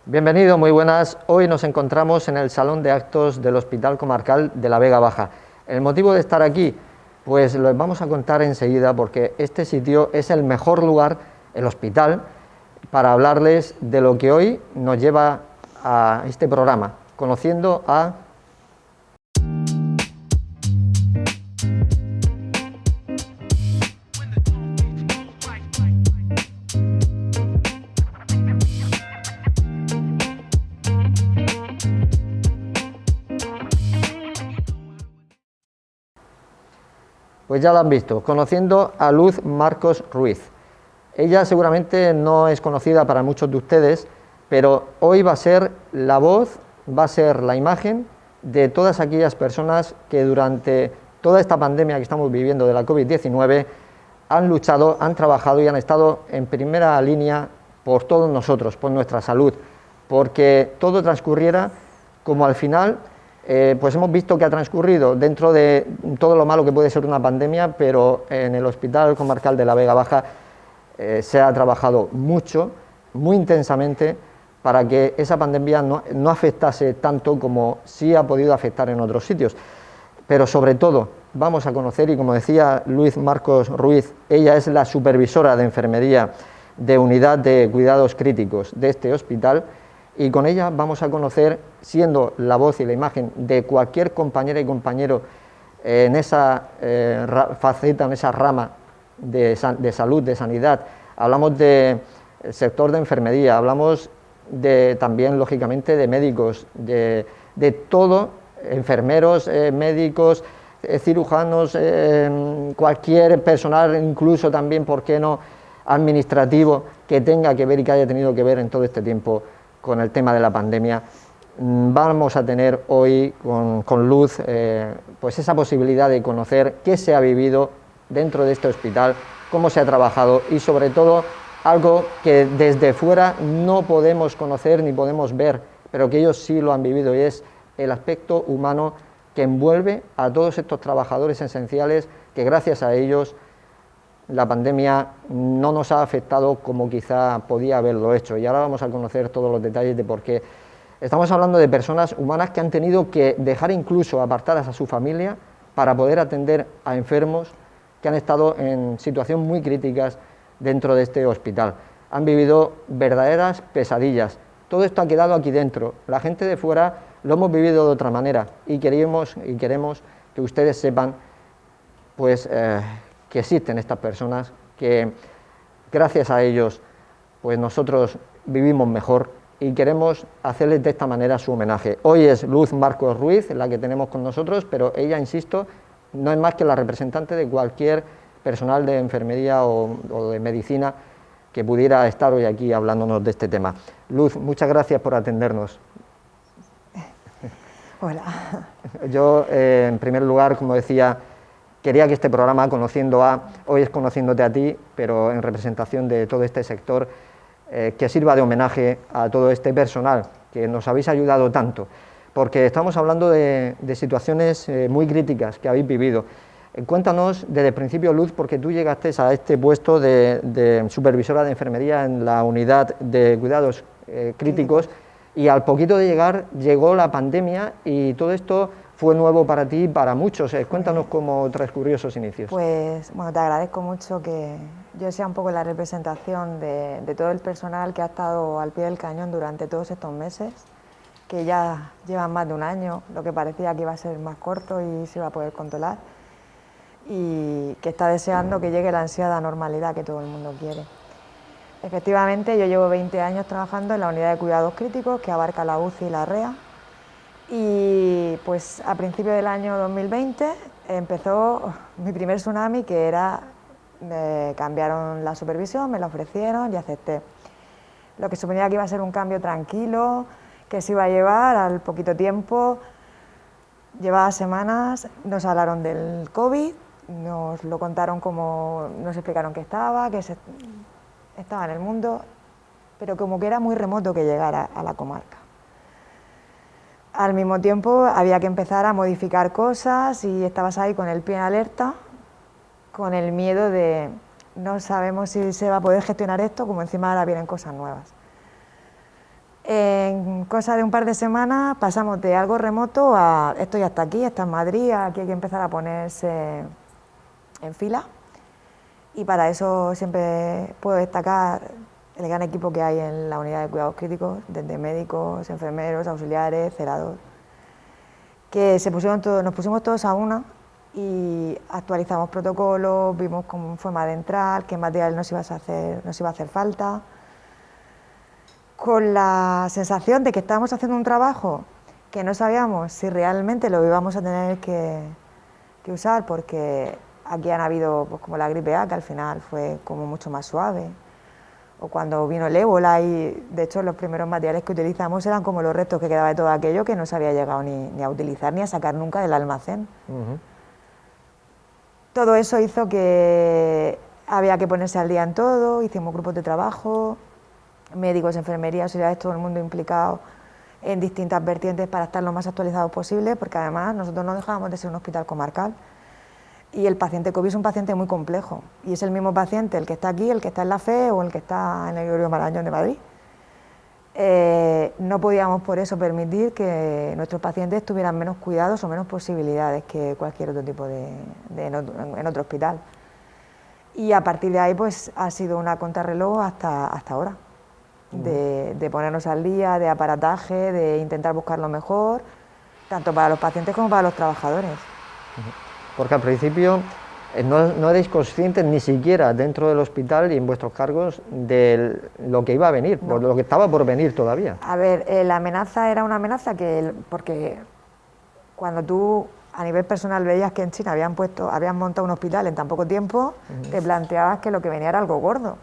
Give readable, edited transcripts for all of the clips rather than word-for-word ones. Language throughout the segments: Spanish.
Bienvenido, muy buenas. Hoy nos encontramos en el Salón de Actos del Hospital Comarcal de la Vega Baja. El motivo de estar aquí, pues lo vamos a contar enseguida, porque este sitio es el mejor lugar, el hospital, para hablarles de lo que hoy nos lleva a este programa, conociendo a... Pues ya lo han visto, conociendo a Luz Marcos Ruiz. Ella seguramente no es conocida para muchos de ustedes, pero hoy va a ser la voz, va a ser la imagen de todas aquellas personas que durante toda esta pandemia que estamos viviendo de la COVID-19 han luchado, han trabajado y han estado en primera línea por todos nosotros, por nuestra salud, porque todo transcurriera como al final pues hemos visto que ha transcurrido dentro de todo lo malo que puede ser una pandemia, pero en el Hospital Comarcal de la Vega Baja se ha trabajado mucho, muy intensamente, para que esa pandemia no afectase tanto como sí ha podido afectar en otros sitios. Pero sobre todo vamos a conocer, y como decía Luz Marcos Ruiz, ella es la supervisora de enfermería de unidad de cuidados críticos de este hospital, y con ella vamos a conocer, siendo la voz y la imagen de cualquier compañera y compañero en esa faceta, en esa rama de salud, de sanidad. Hablamos del sector de enfermería, hablamos también, lógicamente, de médicos, de todo, enfermeros, médicos, cirujanos, cualquier personal, incluso también, ¿por qué no?, administrativo, que tenga que ver y que haya tenido que ver en todo este tiempo con el tema de la pandemia. Vamos a tener hoy con Luz pues esa posibilidad de conocer qué se ha vivido dentro de este hospital, cómo se ha trabajado y sobre todo algo que desde fuera no podemos conocer ni podemos ver, pero que ellos sí lo han vivido, y es el aspecto humano que envuelve a todos estos trabajadores esenciales, que gracias a ellos la pandemia no nos ha afectado como quizá podía haberlo hecho, y ahora vamos a conocer todos los detalles de por qué. Estamos hablando de personas humanas que han tenido que dejar incluso apartadas a su familia para poder atender a enfermos que han estado en situaciones muy críticas dentro de este hospital. Han vivido verdaderas pesadillas. Todo esto ha quedado aquí dentro. La gente de fuera lo hemos vivido de otra manera, y queremos que ustedes sepan pues que existen estas personas, que gracias a ellos pues nosotros vivimos mejor, y queremos hacerles de esta manera su homenaje. Hoy es Luz Marcos Ruiz la que tenemos con nosotros, pero ella, insisto, no es más que la representante de cualquier personal de enfermería o de medicina que pudiera estar hoy aquí hablándonos de este tema. Luz, muchas gracias por atendernos. Hola. Yo, en primer lugar, como decía, quería que este programa, hoy es conociéndote a ti, pero en representación de todo este sector, que sirva de homenaje a todo este personal que nos habéis ayudado tanto, porque estamos hablando de situaciones muy críticas que habéis vivido. Cuéntanos desde el principio, Luz, porque tú llegaste a este puesto de supervisora de enfermería en la unidad de cuidados críticos, y al poquito de llegar llegó la pandemia, y todo esto fue nuevo para ti y para muchos. Cuéntanos cómo transcurrió esos inicios. Pues bueno, te agradezco mucho que yo sea un poco la representación de todo el personal que ha estado al pie del cañón durante todos estos meses, que ya llevan más de un año, lo que parecía que iba a ser más corto y se iba a poder controlar, y que está deseando que llegue la ansiada normalidad que todo el mundo quiere. Efectivamente, yo llevo 20 años trabajando en la unidad de cuidados críticos, que abarca la UCI y la REA, y pues a principios del año 2020 empezó mi primer tsunami, que era, me cambiaron la supervisión, me la ofrecieron y acepté. Lo que suponía que iba a ser un cambio tranquilo, que se iba a llevar al poquito tiempo. Llevaba semanas, nos hablaron del COVID, nos lo contaron como, nos explicaron que estaba en el mundo, pero como que era muy remoto que llegara a la comarca. Al mismo tiempo había que empezar a modificar cosas, y estabas ahí con el pie en alerta, con el miedo de no sabemos si se va a poder gestionar esto, como encima ahora vienen cosas nuevas. en cosa de un par de semanas pasamos de algo remoto a esto ya está aquí, está en Madrid, aquí hay que empezar a ponerse en fila. Y para eso siempre puedo destacar el gran equipo que hay en la unidad de cuidados críticos, desde médicos, enfermeros, auxiliares, celadores, que nos pusimos todos a una y actualizamos protocolos, vimos cómo forma de entrar, qué material nos iba a hacer falta, con la sensación de que estábamos haciendo un trabajo que no sabíamos si realmente lo íbamos a tener que usar, porque aquí han habido, pues, como la gripe A, que al final fue como mucho más suave, o cuando vino el ébola, y de hecho los primeros materiales que utilizamos eran como los restos que quedaba de todo aquello que no se había llegado ni a utilizar ni a sacar nunca del almacén. Todo eso hizo que había que ponerse al día en todo, hicimos grupos de trabajo, médicos, enfermería, auxiliares, todo el mundo implicado en distintas vertientes para estar lo más actualizados posible, porque además nosotros no dejábamos de ser un hospital comarcal. Y el paciente COVID es un paciente muy complejo, y es el mismo paciente el que está aquí, el que está en la FE o el que está en el Gregorio Marañón de Madrid. No podíamos por eso permitir que nuestros pacientes tuvieran menos cuidados o menos posibilidades que cualquier otro tipo en otro hospital. Y a partir de ahí pues ha sido una contrarreloj hasta ahora, de ponernos al día, de aparataje, de intentar buscar lo mejor, tanto para los pacientes como para los trabajadores. Porque al principio no erais conscientes ni siquiera dentro del hospital y en vuestros cargos de lo que iba a venir, No. lo que estaba por venir todavía. A ver, la amenaza era una amenaza porque cuando tú a nivel personal veías que en China habían montado un hospital en tan poco tiempo, te planteabas que lo que venía era algo gordo.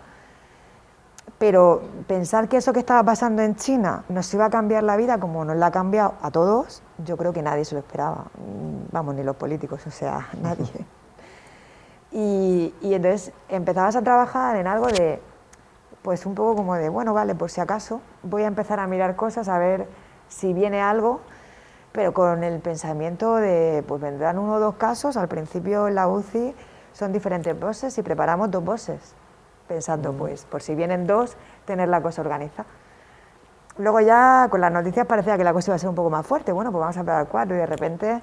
Pero pensar que eso que estaba pasando en China nos iba a cambiar la vida como nos la ha cambiado a todos, yo creo que nadie se lo esperaba. Vamos, ni los políticos, o sea, nadie. Y entonces empezabas a trabajar en algo de, pues un poco como de, bueno, vale, por si acaso, voy a empezar a mirar cosas, a ver si viene algo, pero con el pensamiento de, pues vendrán 1 o 2 casos, al principio en la UCI son diferentes bosses y preparamos 2 bosses, pensando, pues, por si vienen 2, tener la cosa organizada. Luego ya con las noticias parecía que la cosa iba a ser un poco más fuerte, bueno, pues vamos a preparar 4, y de repente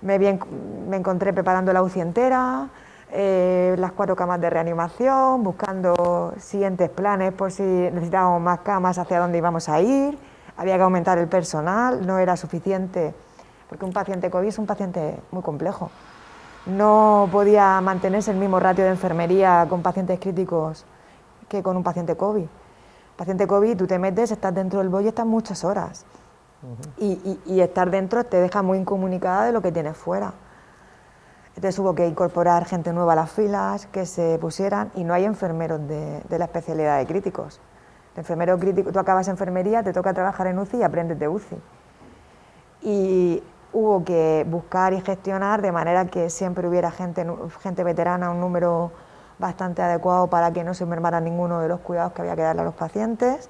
me encontré preparando la UCI entera, las 4 camas de reanimación, buscando siguientes planes por si necesitábamos más camas, hacia dónde íbamos a ir, había que aumentar el personal, no era suficiente, porque un paciente COVID es un paciente muy complejo. No podía mantenerse el mismo ratio de enfermería con pacientes críticos que con un paciente COVID. Paciente COVID, tú te metes, estás dentro del BOI y estás muchas horas. Y estar dentro te deja muy incomunicada de lo que tienes fuera. Entonces hubo que incorporar gente nueva a las filas, que se pusieran, y no hay enfermeros de la especialidad de críticos. El enfermero crítico, tú acabas enfermería, te toca trabajar en UCI y aprendes de UCI. Y hubo que buscar y gestionar de manera que siempre hubiera gente veterana, un número bastante adecuado para que no se mermara ninguno de los cuidados que había que darle a los pacientes,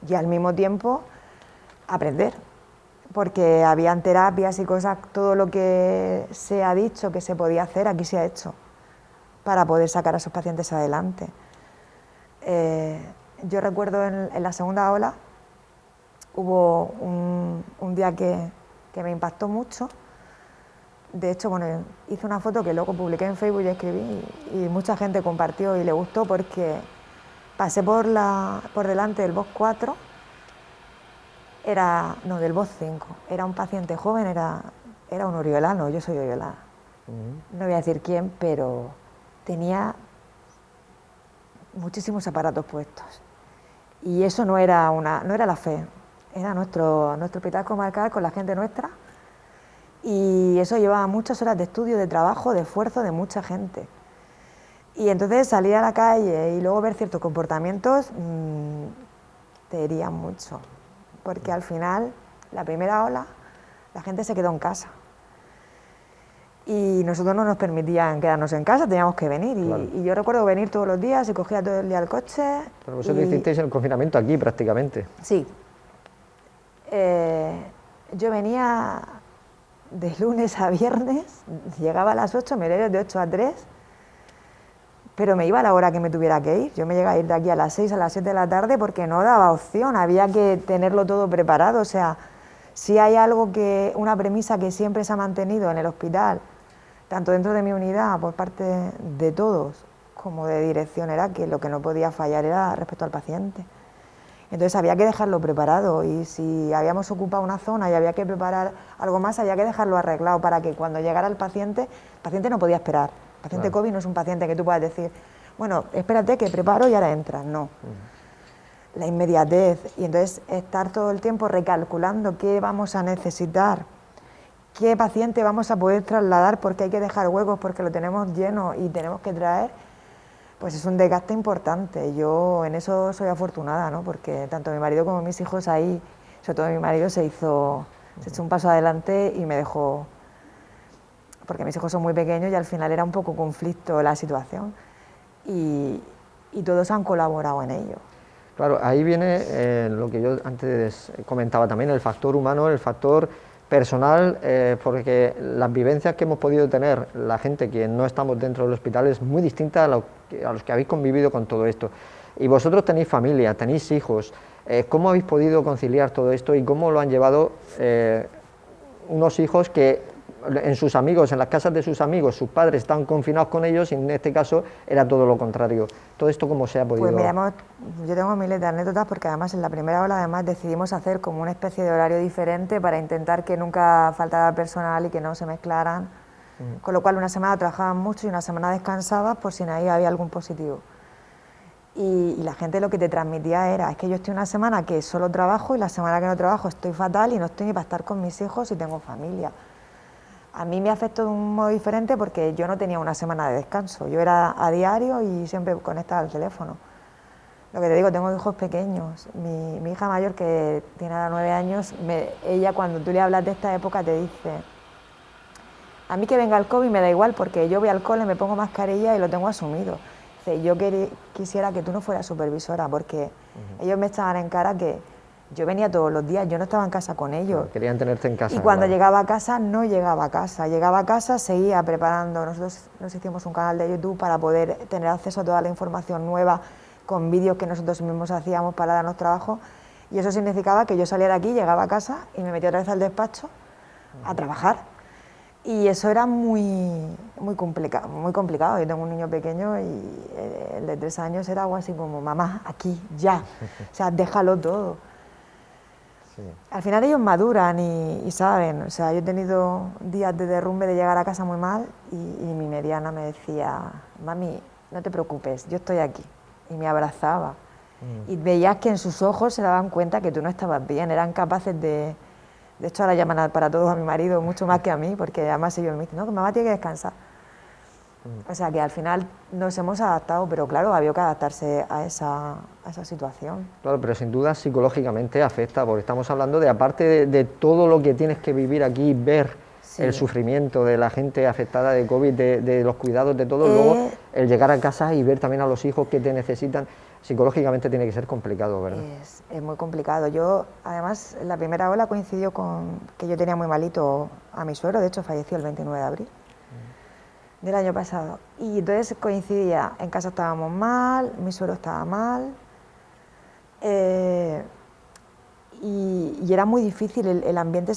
y al mismo tiempo aprender, porque habían terapias y cosas, todo lo que se ha dicho que se podía hacer, aquí se ha hecho, para poder sacar a esos pacientes adelante. Yo recuerdo en la segunda ola, hubo un día que me impactó mucho. De hecho, bueno, hice una foto que luego publiqué en Facebook y escribí, y mucha gente compartió y le gustó, porque pasé por delante del BOS 4, del BOS 5, era un paciente joven, era un oriolano, yo soy oriolana. No voy a decir quién, pero tenía muchísimos aparatos puestos. Y eso no era la FE, era nuestro hospital comarcal con la gente nuestra, y eso llevaba muchas horas de estudio, de trabajo, de esfuerzo de mucha gente. Y entonces salir a la calle y luego ver ciertos comportamientos te herían mucho, porque al final, la primera ola, la gente se quedó en casa. Y nosotros no nos permitían quedarnos en casa, teníamos que venir. Claro. Y yo recuerdo venir todos los días y cogía todo el día el coche. Pero vosotros hicisteis el confinamiento aquí prácticamente. Sí. Yo venía de lunes a viernes, llegaba a las 8, me iba de 8 a 3, pero me iba a la hora que me tuviera que ir. Yo me llegué a ir de aquí a las 6, a las 7 de la tarde porque no daba opción, había que tenerlo todo preparado. O sea, si hay algo que, una premisa que siempre se ha mantenido en el hospital, tanto dentro de mi unidad, por parte de todos, como de dirección, era que lo que no podía fallar era respecto al paciente. Entonces había que dejarlo preparado y si habíamos ocupado una zona y había que preparar algo más, había que dejarlo arreglado para que cuando llegara el paciente no podía esperar. El paciente COVID no es un paciente que tú puedas decir, bueno, espérate que preparo y ahora entras, no. La inmediatez y entonces estar todo el tiempo recalculando qué vamos a necesitar, qué paciente vamos a poder trasladar porque hay que dejar huecos porque lo tenemos lleno y tenemos que traer, pues es un desgaste importante. Yo en eso soy afortunada, ¿no? Porque tanto mi marido como mis hijos ahí, sobre todo mi marido se echó un paso adelante y me dejó, porque mis hijos son muy pequeños y al final era un poco conflicto la situación y todos han colaborado en ello. Claro, ahí viene lo que yo antes comentaba también, el factor humano, el factor personal, porque las vivencias que hemos podido tener la gente que no estamos dentro del hospital es muy distinta a los que habéis convivido con todo esto. Y vosotros tenéis familia, tenéis hijos, ¿cómo habéis podido conciliar todo esto y cómo lo han llevado unos hijos que en sus amigos, en las casas de sus amigos, sus padres están confinados con ellos y en este caso era todo lo contrario? ¿Todo esto cómo se ha podido...? Pues mira, yo tengo miles de anécdotas porque además en la primera ola además decidimos hacer como una especie de horario diferente para intentar que nunca faltara personal y que no se mezclaran, con lo cual una semana trabajaban mucho y una semana descansaban por si ahí había algún positivo. Y la gente lo que te transmitía era, es que yo estoy una semana que solo trabajo y la semana que no trabajo estoy fatal y no estoy ni para estar con mis hijos y tengo familia. A mí me afectó de un modo diferente porque yo no tenía una semana de descanso, yo era a diario y siempre conectada al teléfono. Lo que te digo, tengo hijos pequeños, mi hija mayor que tiene ahora 9 años, ella cuando tú le hablas de esta época te dice, a mí que venga el COVID me da igual porque yo voy al cole, me pongo mascarilla y lo tengo asumido. Dice, yo quisiera que tú no fueras supervisora porque ellos me echaban en cara que yo venía todos los días, yo no estaba en casa con ellos. Claro, querían tenerte en casa. Y cuando llegaba a casa, no llegaba a casa. Llegaba a casa, seguía preparando. Nosotros nos hicimos un canal de YouTube para poder tener acceso a toda la información nueva con vídeos que nosotros mismos hacíamos para darnos trabajo. Y eso significaba que yo salía de aquí, llegaba a casa y me metía otra vez al despacho a trabajar. Y eso era muy complicado. Yo tengo un niño pequeño y el de 3 años era algo así como, mamá, aquí, ya. O sea, déjalo todo. Sí. Al final ellos maduran y saben, o sea, yo he tenido días de derrumbe de llegar a casa muy mal y mi mediana me decía, mami, no te preocupes, yo estoy aquí, y me abrazaba. Y veías que en sus ojos se daban cuenta que tú no estabas bien, eran capaces de hecho ahora llaman para todos a mi marido mucho más que a mí, porque además ellos me dicen, no, que mamá tiene que descansar. O sea que al final nos hemos adaptado, pero claro, había que adaptarse a esa situación. Claro, pero sin duda psicológicamente afecta, porque estamos hablando de, aparte de todo lo que tienes que vivir aquí, ver el sufrimiento de la gente afectada de COVID, de los cuidados, de todo, luego el llegar a casa y ver también a los hijos que te necesitan, psicológicamente tiene que ser complicado, ¿verdad? Es muy complicado. Yo, además, la primera ola coincidió con que yo tenía muy malito a mi suegro, de hecho falleció el 29 de abril. Del año pasado, y entonces coincidía, en casa estábamos mal, mi suegro estaba mal, y era muy difícil, el ambiente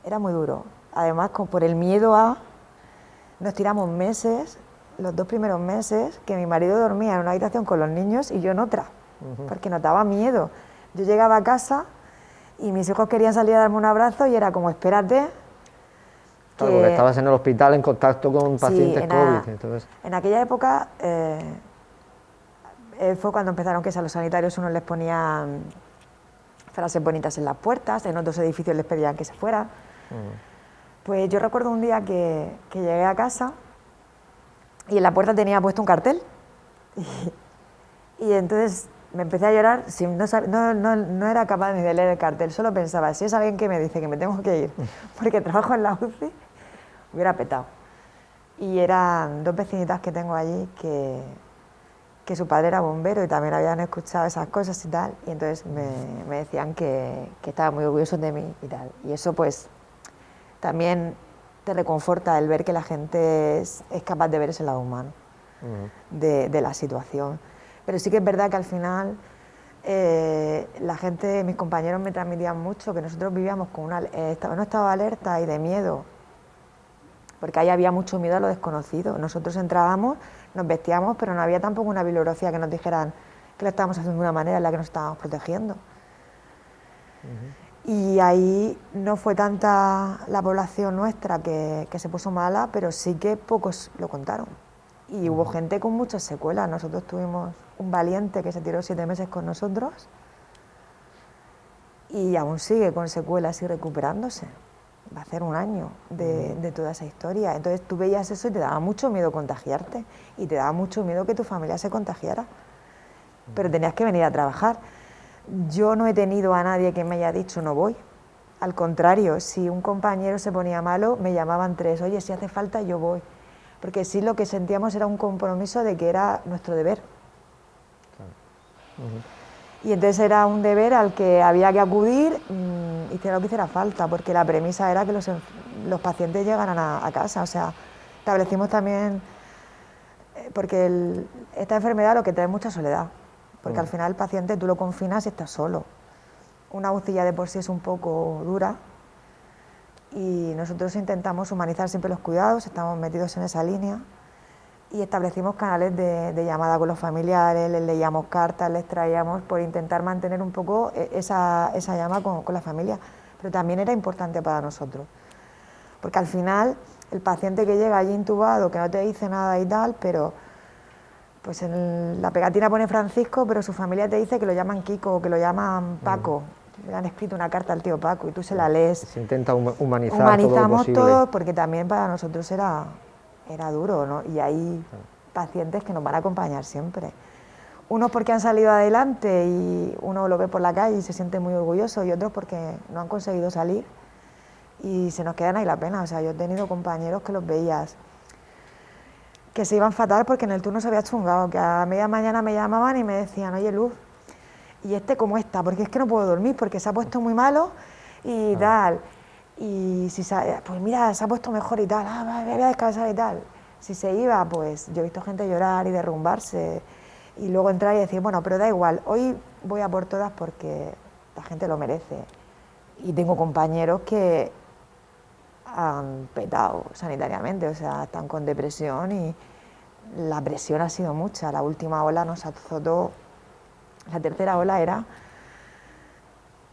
era muy duro, además por el miedo nos tiramos meses, los 2 primeros meses, que mi marido dormía en una habitación con los niños y yo en otra, porque nos daba miedo. Yo llegaba a casa y mis hijos querían salir a darme un abrazo y era como, espérate. Claro, porque estabas en el hospital en contacto con pacientes COVID. Entonces... En aquella época fue cuando empezaron que a los sanitarios unos les ponían frases bonitas en las puertas, en otros edificios les pedían que se fueran. Pues yo recuerdo un día que llegué a casa y en la puerta tenía puesto un cartel y entonces me empecé a llorar, no era capaz ni de leer el cartel, solo pensaba, si es alguien que me dice que me tengo que ir porque trabajo en la UCI, hubiera petado. Y eran 2 vecinitas que tengo allí que su padre era bombero y también habían escuchado esas cosas y tal, y entonces me decían que estaban muy orgullosos de mí y tal. Y eso pues también te reconforta el ver que la gente es capaz de ver ese lado humano. de la situación. Pero sí que es verdad que al final la gente, mis compañeros me transmitían mucho que nosotros vivíamos con un estado de alerta y de miedo, porque ahí había mucho miedo a lo desconocido. Nosotros entrábamos, nos vestíamos, pero no había tampoco una bibliografía que nos dijeran que lo estábamos haciendo de una manera en la que nos estábamos protegiendo. Y ahí no fue tanta la población nuestra que se puso mala, pero sí que pocos lo contaron. Y hubo gente con muchas secuelas. Nosotros tuvimos un valiente que se tiró 7 meses con nosotros y aún sigue con secuelas y recuperándose. Va a ser un año de toda esa historia. Entonces tú veías eso y te daba mucho miedo contagiarte y te daba mucho miedo que tu familia se contagiara. Pero tenías que venir a trabajar. Yo no he tenido a nadie que me haya dicho no voy. Al contrario, si un compañero se ponía malo, me llamaban 3, oye, si hace falta yo voy. Porque sí lo que sentíamos era un compromiso de que era nuestro deber. Claro. Y entonces era un deber al que había que acudir, hiciera lo que hiciera falta, porque la premisa era que los pacientes llegaran a casa. O sea, establecimos también, porque esta enfermedad lo que trae es mucha soledad, porque al final el paciente tú lo confinas y estás solo. Una UCI ya de por sí es un poco dura y nosotros intentamos humanizar siempre los cuidados, estamos metidos en esa línea y establecimos canales de llamada con los familiares, les leíamos cartas, les traíamos por intentar mantener un poco esa llama con la familia, pero también era importante para nosotros, porque al final el paciente que llega allí intubado, que no te dice nada y tal, pero pues en la pegatina pone Francisco, pero su familia te dice que lo llaman Kiko o que lo llaman Paco. Le han escrito una carta al tío Paco y tú se la lees. Se intenta humanizar. Humanizamos todo porque también para nosotros era duro, ¿no? Y hay pacientes que nos van a acompañar siempre. Unos porque han salido adelante y uno lo ve por la calle y se siente muy orgulloso, y otros porque no han conseguido salir y se nos quedan ahí la pena. O sea, yo he tenido compañeros que los veías que se iban fatal porque en el turno se había chungado, que a media mañana me llamaban y me decían, oye Luz, ¿y cómo está? Porque es que no puedo dormir porque se ha puesto muy malo y tal. Y si pues mira, se ha puesto mejor y tal, voy a descansar y tal. Si se iba, pues yo he visto gente llorar y derrumbarse y luego entrar y decir, bueno, pero da igual, hoy voy a por todas porque la gente lo merece. Y tengo compañeros que han petado sanitariamente, o sea, están con depresión y la presión ha sido mucha. La última ola nos azotó, la tercera ola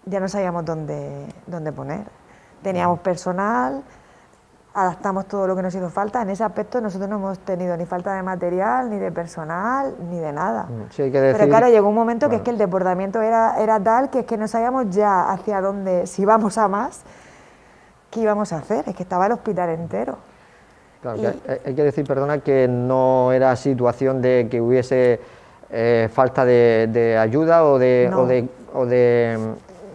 ya no sabíamos dónde poner. Teníamos personal, adaptamos todo lo que nos hizo falta. En ese aspecto nosotros no hemos tenido ni falta de material, ni de personal, ni de nada. Sí, hay que decir, pero claro, llegó un momento que es que el desbordamiento era tal que es que no sabíamos ya hacia dónde, si íbamos a más, ¿qué íbamos a hacer? Es que estaba el hospital entero. Claro, hay que decir, perdona, que no era situación de que hubiese falta de ayuda o de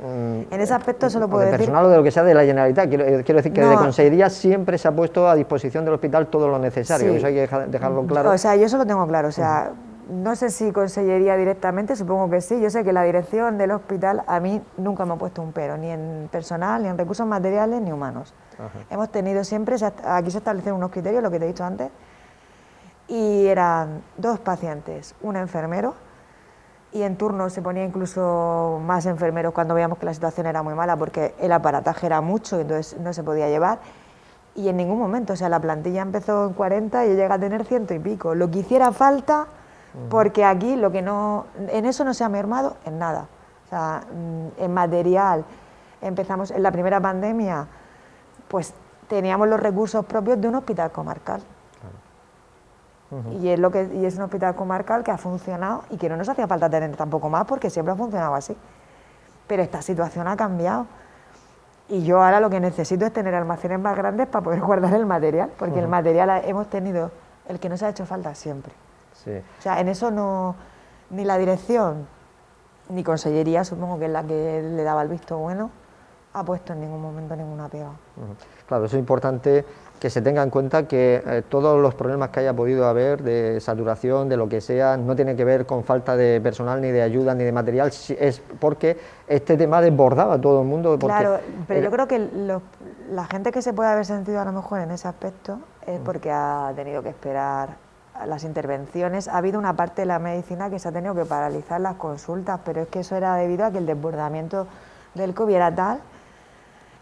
en ese aspecto solo puedo decir personal o de lo que sea de la Generalitat. Quiero decir que desde Consellería siempre se ha puesto a disposición del hospital todo lo necesario. Sí. Eso hay que dejarlo claro. O sea, yo eso lo tengo claro. O sea, no sé si Consellería directamente, supongo que sí. Yo sé que la dirección del hospital a mí nunca me ha puesto un pero, ni en personal, ni en recursos materiales, ni humanos. Hemos tenido siempre, aquí se establecieron unos criterios, lo que te he dicho antes, y eran 2 pacientes, un enfermero, y en turno se ponía incluso más enfermeros cuando veíamos que la situación era muy mala porque el aparataje era mucho y entonces no se podía llevar, y en ningún momento, o sea, la plantilla empezó en 40 y llega a tener 100 y pico, lo que hiciera falta, porque aquí lo que no, en eso no se ha mermado en nada, o sea, en material, empezamos en la primera pandemia, pues teníamos los recursos propios de un hospital comarcal. Y es un hospital comarcal que ha funcionado y que no nos hacía falta tener tampoco más porque siempre ha funcionado así. Pero esta situación ha cambiado y yo ahora lo que necesito es tener almacenes más grandes para poder guardar el material, porque el material hemos tenido el que nos ha hecho falta siempre. Sí. O sea, en eso no, ni la dirección ni Consellería, supongo que es la que le daba el visto bueno, ha puesto en ningún momento ninguna pega. Claro, eso es importante que se tenga en cuenta que todos los problemas que haya podido haber de saturación, de lo que sea, no tiene que ver con falta de personal, ni de ayuda, ni de material, es porque este tema desbordaba a todo el mundo. Claro, pero yo creo que la gente que se puede haber sentido a lo mejor en ese aspecto es porque ha tenido que esperar las intervenciones. Ha habido una parte de la medicina que se ha tenido que paralizar las consultas, pero es que eso era debido a que el desbordamiento del COVID era tal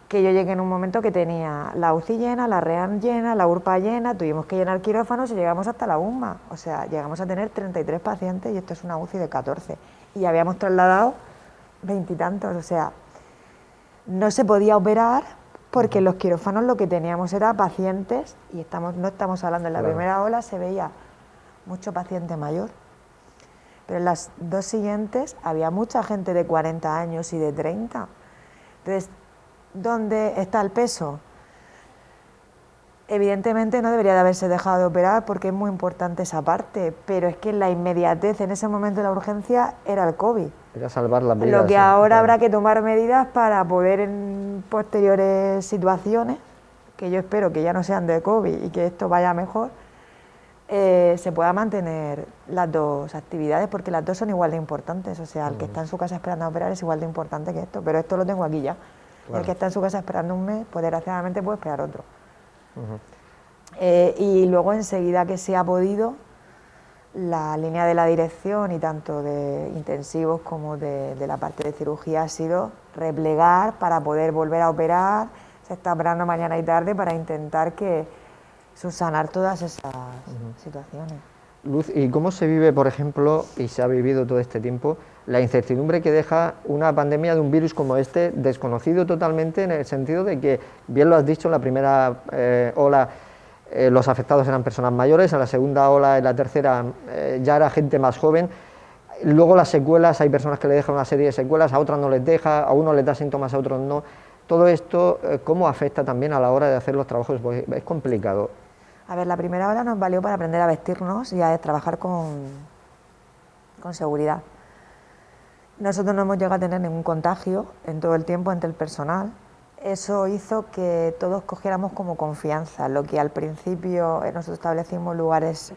que yo llegué en un momento que tenía la UCI llena, la REAN llena, la URPA llena, tuvimos que llenar quirófanos y llegamos hasta la UMA. O sea, llegamos a tener 33 pacientes y esto es una UCI de 14. Y habíamos trasladado 20 y tantos, o sea, no se podía operar porque en los quirófanos lo que teníamos era pacientes, y no estamos hablando, en la primera ola se veía mucho paciente mayor, pero en las dos siguientes había mucha gente de 40 años y de 30. Entonces, ¿dónde está el peso? Evidentemente no debería de haberse dejado de operar porque es muy importante esa parte, pero es que la inmediatez en ese momento de la urgencia era el COVID. Era salvar las vidas. Lo que ahora habrá que tomar medidas para poder en posteriores situaciones, que yo espero que ya no sean de COVID y que esto vaya mejor, se pueda mantener las dos actividades, porque las dos son igual de importantes. O sea, el que está en su casa esperando a operar es igual de importante que esto, pero esto lo tengo aquí ya. Claro. El que está en su casa esperando un mes, pues desgraciadamente puede esperar otro. Y luego enseguida que se ha podido, la línea de la dirección y tanto de intensivos como de la parte de cirugía ha sido replegar para poder volver a operar. Se está operando mañana y tarde para intentar subsanar todas esas situaciones. Luz, ¿y cómo se vive, por ejemplo, y se ha vivido todo este tiempo, la incertidumbre que deja una pandemia de un virus como este, desconocido totalmente, en el sentido de que, bien lo has dicho, en la primera ola los afectados eran personas mayores, en la segunda ola, en la tercera ya era gente más joven, luego las secuelas, hay personas que le dejan una serie de secuelas, a otras no les deja, a unos les da síntomas, a otros no. Todo esto, ¿cómo afecta también a la hora de hacer los trabajos? Porque es complicado. A ver, la primera ola nos valió para aprender a vestirnos y a trabajar con seguridad. Nosotros no hemos llegado a tener ningún contagio en todo el tiempo entre el personal. Eso hizo que todos cogiéramos como confianza, lo que al principio nosotros establecimos lugares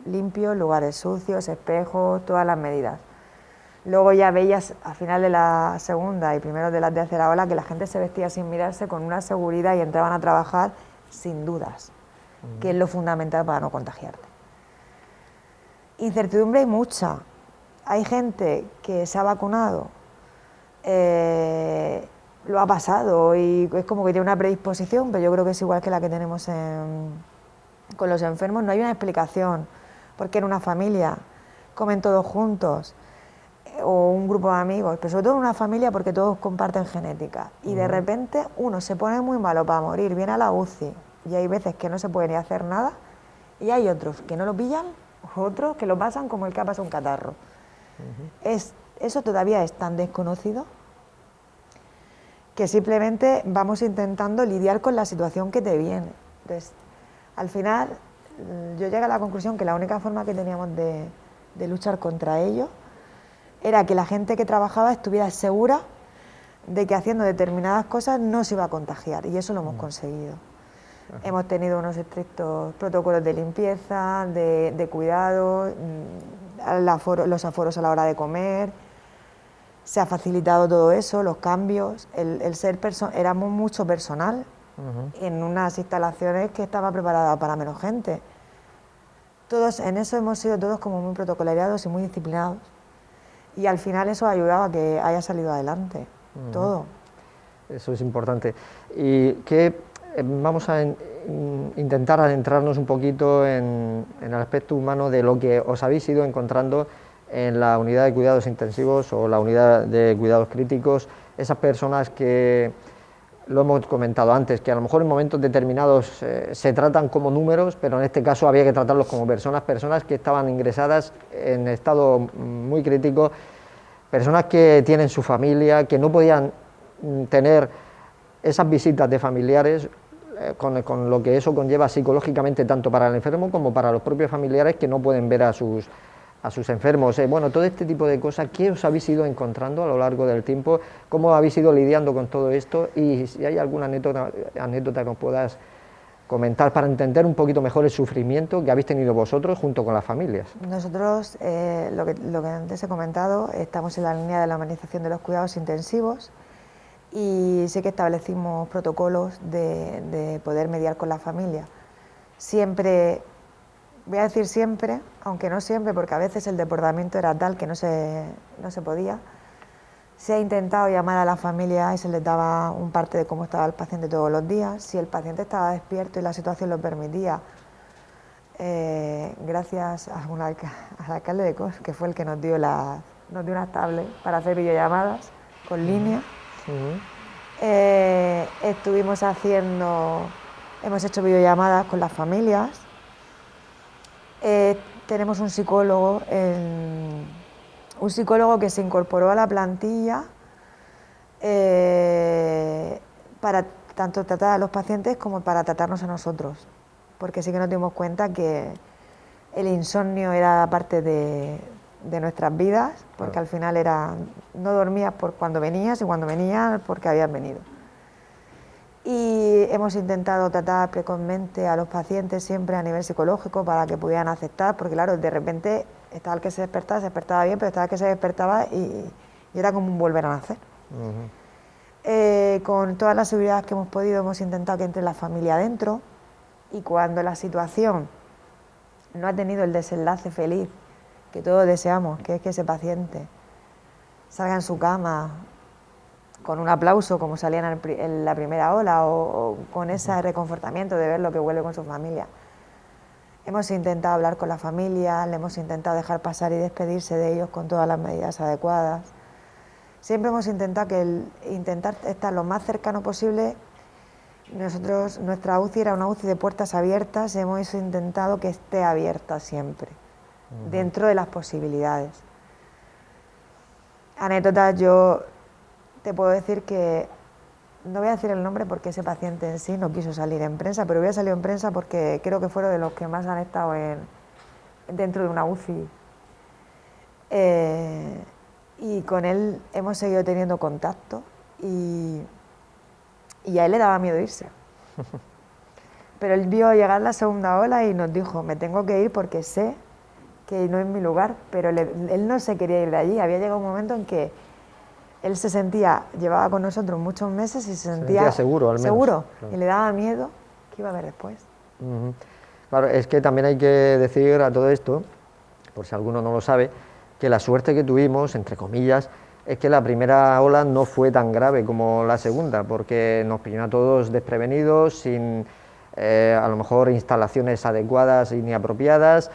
limpios, lugares sucios, espejos, todas las medidas. Luego ya veías al final de la segunda y primero de la tercera ola que la gente se vestía sin mirarse, con una seguridad, y entraban a trabajar sin dudas, que es lo fundamental para no contagiarte. Incertidumbre hay mucha. Hay gente que se ha vacunado, lo ha pasado y es como que tiene una predisposición, pero yo creo que es igual que la que tenemos con los enfermos. No hay una explicación, porque en una familia comen todos juntos, o un grupo de amigos, pero sobre todo en una familia porque todos comparten genética, y de repente uno se pone muy malo para morir, viene a la UCI, y hay veces que no se puede ni hacer nada, y hay otros que no lo pillan, otros que lo pasan como el que ha pasado un catarro. Eso todavía es tan desconocido que simplemente vamos intentando lidiar con la situación que te viene. Entonces, al final, yo llegué a la conclusión que la única forma que teníamos de luchar contra ello era que la gente que trabajaba estuviera segura de que haciendo determinadas cosas no se iba a contagiar, y eso lo hemos conseguido. Hemos tenido unos estrictos protocolos de limpieza, de cuidado, los aforos a la hora de comer. Se ha facilitado todo eso, los cambios, éramos mucho personal en unas instalaciones que estaba preparada para menos gente. Todos, en eso hemos sido todos como muy protocolariados y muy disciplinados, y al final eso ha ayudado a que haya salido adelante, todo. Eso es importante. Y que vamos a intentar adentrarnos un poquito en el aspecto humano de lo que os habéis ido encontrando en la unidad de cuidados intensivos o la unidad de cuidados críticos, esas personas que, lo hemos comentado antes, que a lo mejor en momentos determinados se tratan como números, pero en este caso había que tratarlos como personas que estaban ingresadas en estado muy crítico, personas que tienen su familia, que no podían tener esas visitas de familiares, con lo que eso conlleva psicológicamente tanto para el enfermo como para los propios familiares que no pueden ver a sus enfermos. Bueno, todo este tipo de cosas, ¿qué os habéis ido encontrando a lo largo del tiempo? ¿Cómo habéis ido lidiando con todo esto? Y si hay alguna anécdota que os puedas comentar para entender un poquito mejor el sufrimiento que habéis tenido vosotros junto con las familias. Nosotros, lo que antes he comentado, estamos en la línea de la humanización de los cuidados intensivos, y sí que establecimos protocolos de poder mediar con la familia. Siempre voy a decir siempre, aunque no siempre, porque a veces el desbordamiento era tal que no se podía, se ha intentado llamar a la familia y se les daba un parte de cómo estaba el paciente todos los días. Si el paciente estaba despierto y la situación lo permitía, gracias al alcalde de Cos, que fue el que nos dio unas tablets para hacer videollamadas con línea. Hemos hecho videollamadas con las familias. Tenemos un psicólogo que se incorporó a la plantilla para tanto tratar a los pacientes como para tratarnos a nosotros, porque sí que nos dimos cuenta que el insomnio era parte de nuestras vidas, porque al final no dormías por cuando venías y cuando venías porque habías venido. Y hemos intentado tratar precozmente a los pacientes siempre a nivel psicológico para que pudieran aceptar, porque claro, de repente estaba el que se despertaba bien, pero estaba el que se despertaba y era como un volver a nacer. Con todas las seguridades que hemos podido hemos intentado que entre la familia adentro, y cuando la situación no ha tenido el desenlace feliz que todos deseamos, que es que ese paciente salga en su cama con un aplauso como salían en la primera ola o con ese reconfortamiento de ver lo que vuelve con su familia. Hemos intentado hablar con la familia, le hemos intentado dejar pasar y despedirse de ellos con todas las medidas adecuadas. Siempre hemos intentado intentar estar lo más cercano posible. Nuestra UCI era una UCI de puertas abiertas, hemos intentado que esté abierta siempre, dentro de las posibilidades. Anécdotas, yo te puedo decir que, no voy a decir el nombre porque ese paciente en sí no quiso salir en prensa, pero hubiera salido en prensa porque creo que fueron de los que más han estado dentro de una UCI. Y con él hemos seguido teniendo contacto y a él le daba miedo irse. Pero él vio llegar la segunda ola y nos dijo, me tengo que ir porque sé que no es mi lugar, pero él no se quería ir de allí. Había llegado un momento en que él llevaba con nosotros muchos meses y se sentía seguro, al menos. Seguro, claro. Y le daba miedo qué iba a haber después. Claro, es que también hay que decir a todo esto, por si alguno no lo sabe, que la suerte que tuvimos, entre comillas, es que la primera ola no fue tan grave como la segunda, porque nos pilló a todos desprevenidos, sin a lo mejor instalaciones adecuadas y ni apropiadas,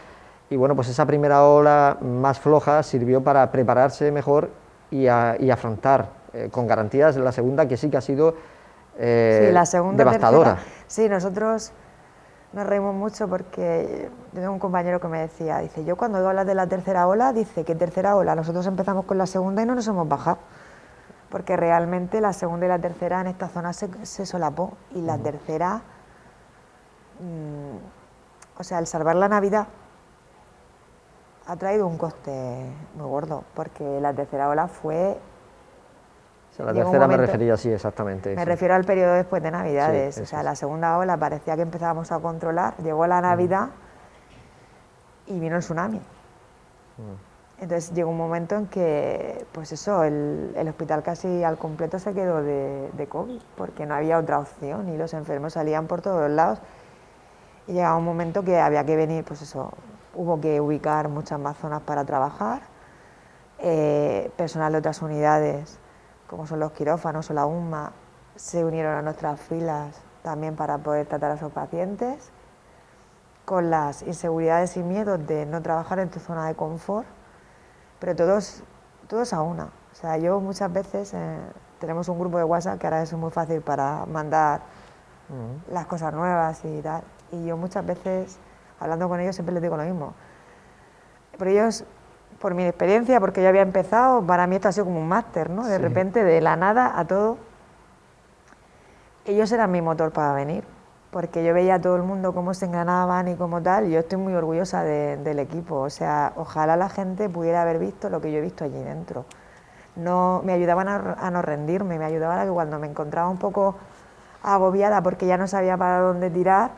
y bueno, pues esa primera ola más floja sirvió para prepararse mejor y afrontar con garantías la segunda, que sí que ha sido sí, la segunda, devastadora. Sí, nosotros nos reímos mucho porque tengo un compañero que me decía, dice, yo cuando hablas de la tercera ola, dice que tercera ola, nosotros empezamos con la segunda y no nos hemos bajado, porque realmente la segunda y la tercera en esta zona se solapó, y la tercera, o sea, el salvar la Navidad ha traído un coste muy gordo, porque la tercera ola fue... O sea, la tercera me refería, sí, exactamente. Me refiero al periodo después de Navidades. Sí, o sea, la segunda ola parecía que empezábamos a controlar, llegó la Navidad y vino el tsunami. Entonces llegó un momento en que, pues eso, el hospital casi al completo se quedó de COVID, porque no había otra opción y los enfermos salían por todos lados. Y llegaba un momento que había que venir, pues eso, hubo que ubicar muchas más zonas para trabajar, personal de otras unidades, como son los quirófanos o la UMA, se unieron a nuestras filas también para poder tratar a esos pacientes, con las inseguridades y miedos de no trabajar en tu zona de confort, pero todos a una. O sea, yo muchas veces, tenemos un grupo de WhatsApp que ahora es muy fácil para mandar las cosas nuevas y tal, y yo muchas veces, hablando con ellos, siempre les digo lo mismo. Pero ellos, por mi experiencia, porque yo había empezado, para mí esto ha sido como un máster, ¿no? De repente, de la nada a todo. Ellos eran mi motor para venir, porque yo veía a todo el mundo cómo se engranaban y cómo tal, y yo estoy muy orgullosa del equipo. O sea, ojalá la gente pudiera haber visto lo que yo he visto allí dentro. No, me ayudaban a no rendirme, me ayudaban a que cuando me encontraba un poco agobiada porque ya no sabía para dónde tirar,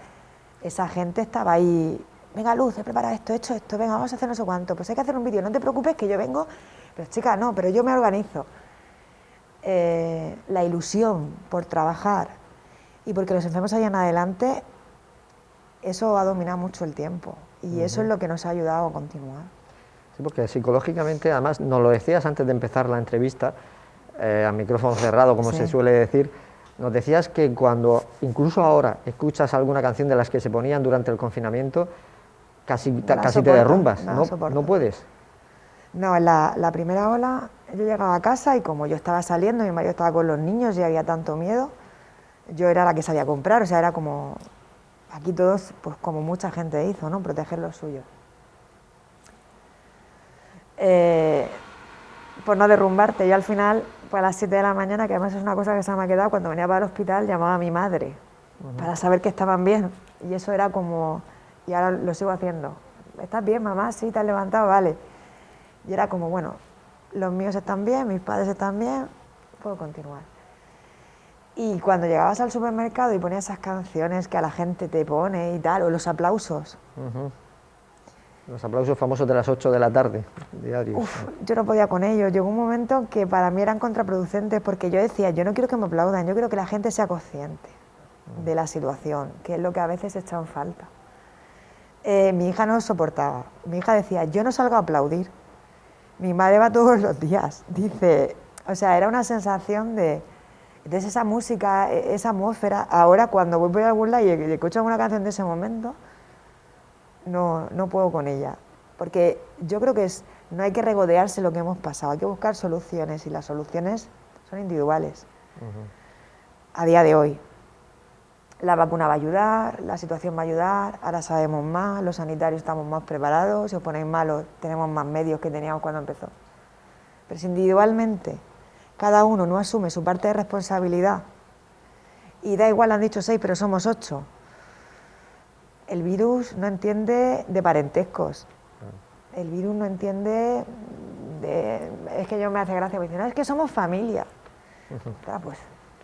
esa gente estaba ahí. Venga, Luz, he preparado esto, he hecho esto, venga, vamos a hacer no sé cuánto, pues hay que hacer un vídeo, no te preocupes que yo vengo, pero chica, no, pero yo me organizo. La ilusión por trabajar y porque los enfermos vayan adelante, eso ha dominado mucho el tiempo. Y eso es lo que nos ha ayudado a continuar. Sí, porque psicológicamente, además, nos lo decías antes de empezar la entrevista, a micrófono cerrado, como se suele decir, nos decías que cuando, incluso ahora, escuchas alguna canción de las que se ponían durante el confinamiento, casi te derrumbas, ¿no puedes? No, en la primera ola yo llegaba a casa y como yo estaba saliendo, mi marido estaba con los niños y había tanto miedo, yo era la que salía a comprar, o sea, era como, aquí todos, pues como mucha gente hizo, ¿no? Proteger lo suyo. Por no derrumbarte, yo al final, pues a las 7 de la mañana, que además es una cosa que se me ha quedado, cuando venía para el hospital llamaba a mi madre para saber que estaban bien, y eso era como, y ahora lo sigo haciendo, ¿estás bien, mamá? Sí, ¿te has levantado? Vale. Y era como, bueno, los míos están bien, mis padres están bien, puedo continuar. Y cuando llegabas al supermercado y ponías esas canciones que a la gente te pone y tal, o los aplausos. Los aplausos famosos de las 8 de la tarde, diarios. Yo no podía con ellos. Llegó un momento que para mí eran contraproducentes porque yo decía, yo no quiero que me aplaudan, yo quiero que la gente sea consciente de la situación, que es lo que a veces echa en falta. Mi hija no soportaba. Mi hija decía, yo no salgo a aplaudir. Mi madre va todos los días. Dice, o sea, era una sensación de esa música, esa atmósfera. Ahora cuando voy por algún lado y escucho alguna canción de ese momento, no puedo con ella. Porque yo creo que no hay que regodearse lo que hemos pasado, hay que buscar soluciones y las soluciones son individuales. A día de hoy. La vacuna va a ayudar, la situación va a ayudar, ahora sabemos más, los sanitarios estamos más preparados, si os ponéis malos tenemos más medios que teníamos cuando empezó. Pero si individualmente cada uno no asume su parte de responsabilidad, y da igual, han dicho 6, pero somos 8, el virus no entiende de parentescos, el virus no entiende es que yo me hace gracia, me dicen, no, es que somos familia. Claro, pues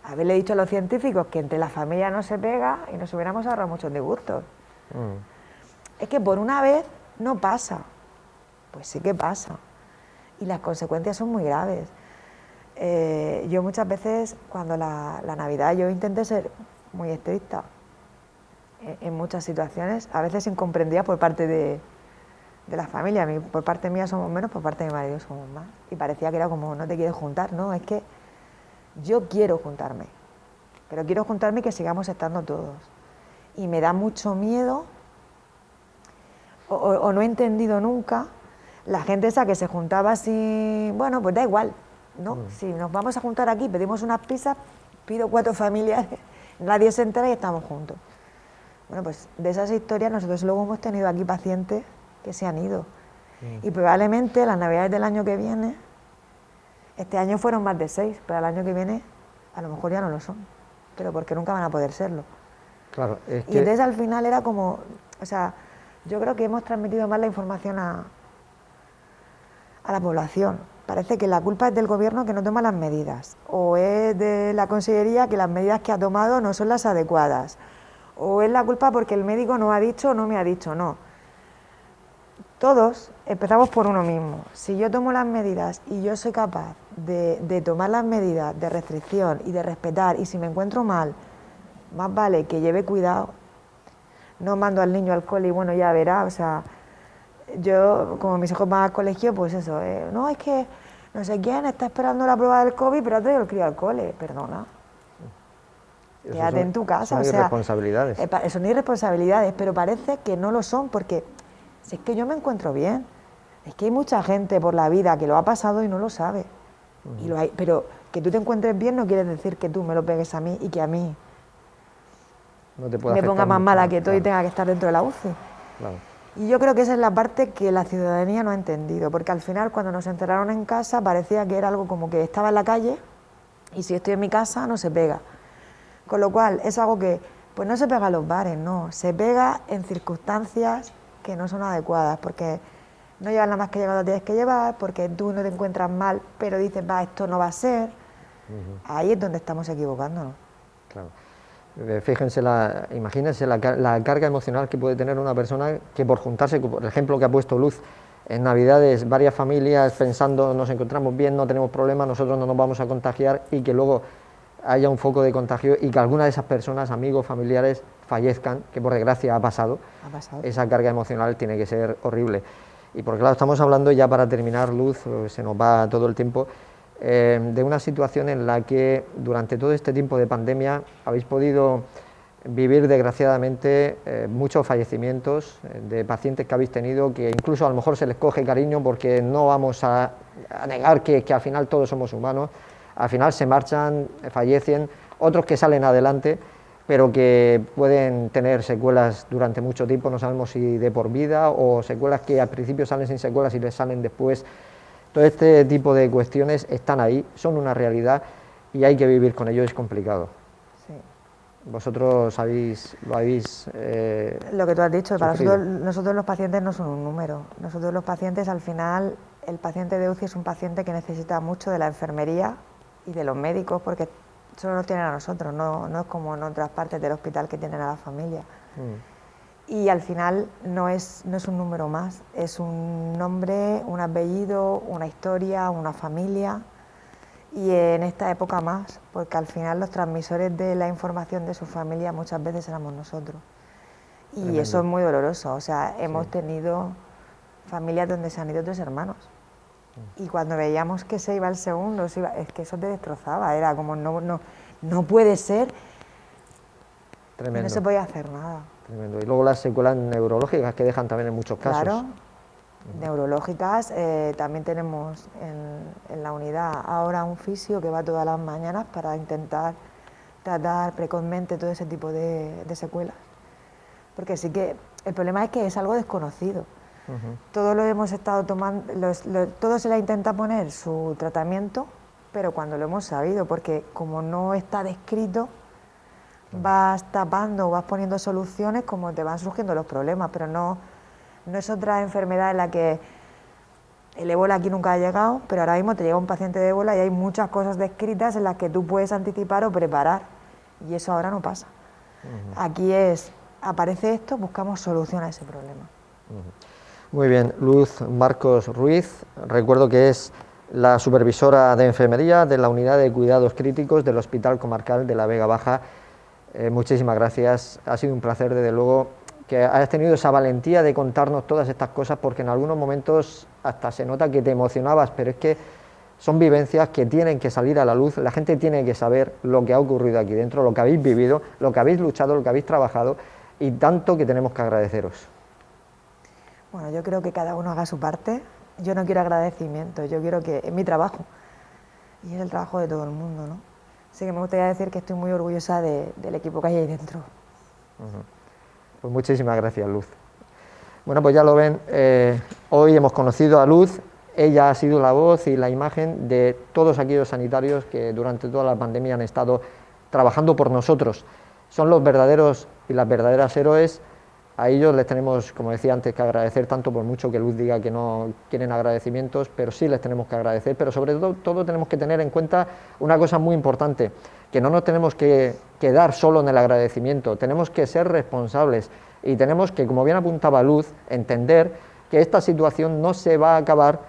haberle dicho a los científicos que entre la familia no se pega y nos hubiéramos ahorrado muchos disgustos. Es que por una vez no pasa. Pues sí que pasa. Y las consecuencias son muy graves. Yo muchas veces, cuando la Navidad, yo intenté ser muy estricta en muchas situaciones, a veces incomprendida por parte de la familia. Por parte mía somos menos, por parte de mi marido somos más. Y parecía que era como, no te quieres juntar, ¿no? Es que yo quiero juntarme, pero quiero juntarme y que sigamos estando todos. Y me da mucho miedo, o no he entendido nunca, la gente esa que se juntaba así, bueno, pues da igual, ¿no? Si nos vamos a juntar aquí, pedimos unas pizzas, pido 4 familiares, nadie se entera y estamos juntos. Bueno, pues de esas historias nosotros luego hemos tenido aquí pacientes que se han ido. Y probablemente las navidades del año que viene, este año fueron más de 6, pero el año que viene a lo mejor ya no lo son, pero porque nunca van a poder serlo. Claro, y entonces al final era como, o sea, yo creo que hemos transmitido mal la información a la población. Parece que la culpa es del gobierno que no toma las medidas, o es de la consellería que las medidas que ha tomado no son las adecuadas, o es la culpa porque el médico no ha dicho o no me ha dicho, no. Todos empezamos por uno mismo. Si yo tomo las medidas y yo soy capaz de tomar las medidas de restricción y de respetar, y si me encuentro mal, más vale que lleve cuidado. No mando al niño al cole y bueno, ya verá, o sea, yo, como mis hijos van al colegio, pues eso, no, es que no sé quién está esperando la prueba del COVID, pero ha traído el crío al cole, perdona. Quédate en tu casa, son irresponsabilidades. Son irresponsabilidades, pero parece que no lo son, porque si es que yo me encuentro bien, es que hay mucha gente por la vida que lo ha pasado y no lo sabe. Pero que tú te encuentres bien no quiere decir que tú me lo pegues a mí y que a mí no te puede me ponga más mala que todo y claro. tenga que estar dentro de la UCI. Claro. Y yo creo que esa es la parte que la ciudadanía no ha entendido, porque al final cuando nos encerraron en casa parecía que era algo como que estaba en la calle y si estoy en mi casa no se pega. Con lo cual es algo que pues no se pega en los bares, no, se pega en circunstancias que no son adecuadas, porque no llevas la mascarilla cuando tienes que llevar, porque tú no te encuentras mal, pero dices, va, esto no va a ser. Ahí es donde estamos equivocándonos. Claro. Fíjense, imagínense la carga emocional que puede tener una persona que por juntarse, por el ejemplo que ha puesto Luz, en Navidades varias familias pensando nos encontramos bien, no tenemos problemas, nosotros no nos vamos a contagiar, y que luego haya un foco de contagio y que alguna de esas personas, amigos, familiares, fallezcan, que por desgracia ha pasado. Esa carga emocional tiene que ser horrible. Y porque claro, estamos hablando ya para terminar, Luz, se nos va todo el tiempo, de una situación en la que durante todo este tiempo de pandemia habéis podido vivir desgraciadamente muchos fallecimientos de pacientes que habéis tenido, que incluso a lo mejor se les coge cariño porque no vamos a negar que al final todos somos humanos, al final se marchan, fallecen, otros que salen adelante, pero que pueden tener secuelas durante mucho tiempo, no sabemos si de por vida o secuelas que al principio salen sin secuelas y les salen después. Todo este tipo de cuestiones están ahí, son una realidad y hay que vivir con ello, es complicado. Sí. Vosotros lo habéis lo que tú has dicho, para sufrido. nosotros los pacientes no son un número. Nosotros los pacientes, al final, el paciente de UCI es un paciente que necesita mucho de la enfermería y de los médicos, porque solo nos tienen a nosotros, no es como en otras partes del hospital que tienen a la familia. Y al final no es un número más, es un nombre, un apellido, una historia, una familia, y en esta época más, porque al final los transmisores de la información de su familia muchas veces éramos nosotros. Y Tremendo. eso es muy doloroso, o sea, hemos tenido familias donde se han ido 3 hermanos. Y cuando veíamos que se iba el segundo, es que eso te destrozaba, era como no puede ser. Tremendo. Y no se podía hacer nada. Tremendo. Y luego las secuelas neurológicas que dejan también en muchos casos. Claro, neurológicas, también tenemos en la unidad ahora un fisio que va todas las mañanas para intentar tratar precozmente todo ese tipo de secuelas. Porque sí que el problema es que es algo desconocido. Todos lo hemos estado tomando, todo se le intenta poner su tratamiento, pero cuando lo hemos sabido, porque como no está descrito, vas tapando, vas poniendo soluciones como te van surgiendo los problemas, pero no es otra enfermedad en la que el ébola aquí nunca ha llegado, pero ahora mismo te llega un paciente de ébola y hay muchas cosas descritas en las que tú puedes anticipar o preparar, y eso ahora no pasa. Aquí aparece esto, buscamos solución a ese problema. Muy bien, Luz Marcos Ruiz, recuerdo que es la supervisora de enfermería de la unidad de cuidados críticos del Hospital Comarcal de la Vega Baja. Muchísimas gracias, ha sido un placer desde luego que hayas tenido esa valentía de contarnos todas estas cosas, porque en algunos momentos hasta se nota que te emocionabas, pero es que son vivencias que tienen que salir a la luz, la gente tiene que saber lo que ha ocurrido aquí dentro, lo que habéis vivido, lo que habéis luchado, lo que habéis trabajado, y tanto que tenemos que agradeceros. Bueno, yo creo que cada uno haga su parte. Yo no quiero agradecimiento, yo quiero que es mi trabajo y es el trabajo de todo el mundo, ¿no? Así que me gustaría decir que estoy muy orgullosa del equipo que hay ahí dentro. Pues muchísimas gracias, Luz. Bueno, pues ya lo ven, hoy hemos conocido a Luz, ella ha sido la voz y la imagen de todos aquellos sanitarios que durante toda la pandemia han estado trabajando por nosotros. Son los verdaderos y las verdaderas héroes. A ellos les tenemos, como decía antes, que agradecer, tanto por mucho que Luz diga que no quieren agradecimientos, pero sí les tenemos que agradecer, pero sobre todo tenemos que tener en cuenta una cosa muy importante, que no nos tenemos que quedar solo en el agradecimiento, tenemos que ser responsables y tenemos que, como bien apuntaba Luz, entender que esta situación no se va a acabar,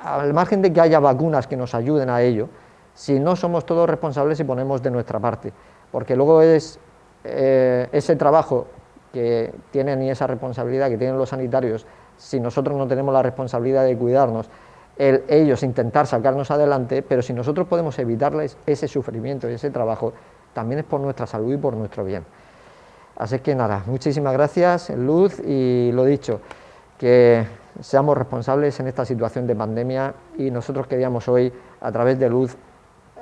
al margen de que haya vacunas que nos ayuden a ello, si no somos todos responsables y ponemos de nuestra parte, porque luego es ese trabajo que tienen y esa responsabilidad que tienen los sanitarios, si nosotros no tenemos la responsabilidad de cuidarnos, ellos intentar sacarnos adelante, pero si nosotros podemos evitarles ese sufrimiento y ese trabajo, también es por nuestra salud y por nuestro bien. Así que nada, muchísimas gracias, Luz, y lo dicho, que seamos responsables en esta situación de pandemia, y nosotros queríamos hoy, a través de Luz,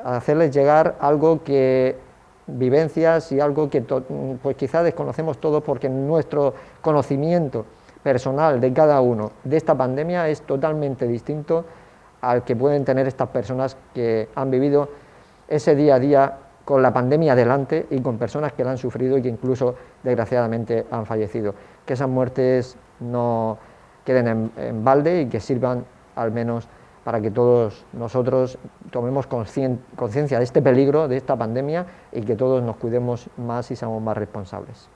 hacerles llegar algo que vivencias y algo que pues quizás desconocemos todos, porque nuestro conocimiento personal de cada uno de esta pandemia es totalmente distinto al que pueden tener estas personas que han vivido ese día a día con la pandemia delante y con personas que la han sufrido y que incluso desgraciadamente han fallecido. Que esas muertes no queden en balde y que sirvan al menos para que todos nosotros tomemos conciencia de este peligro, de esta pandemia, y que todos nos cuidemos más y seamos más responsables.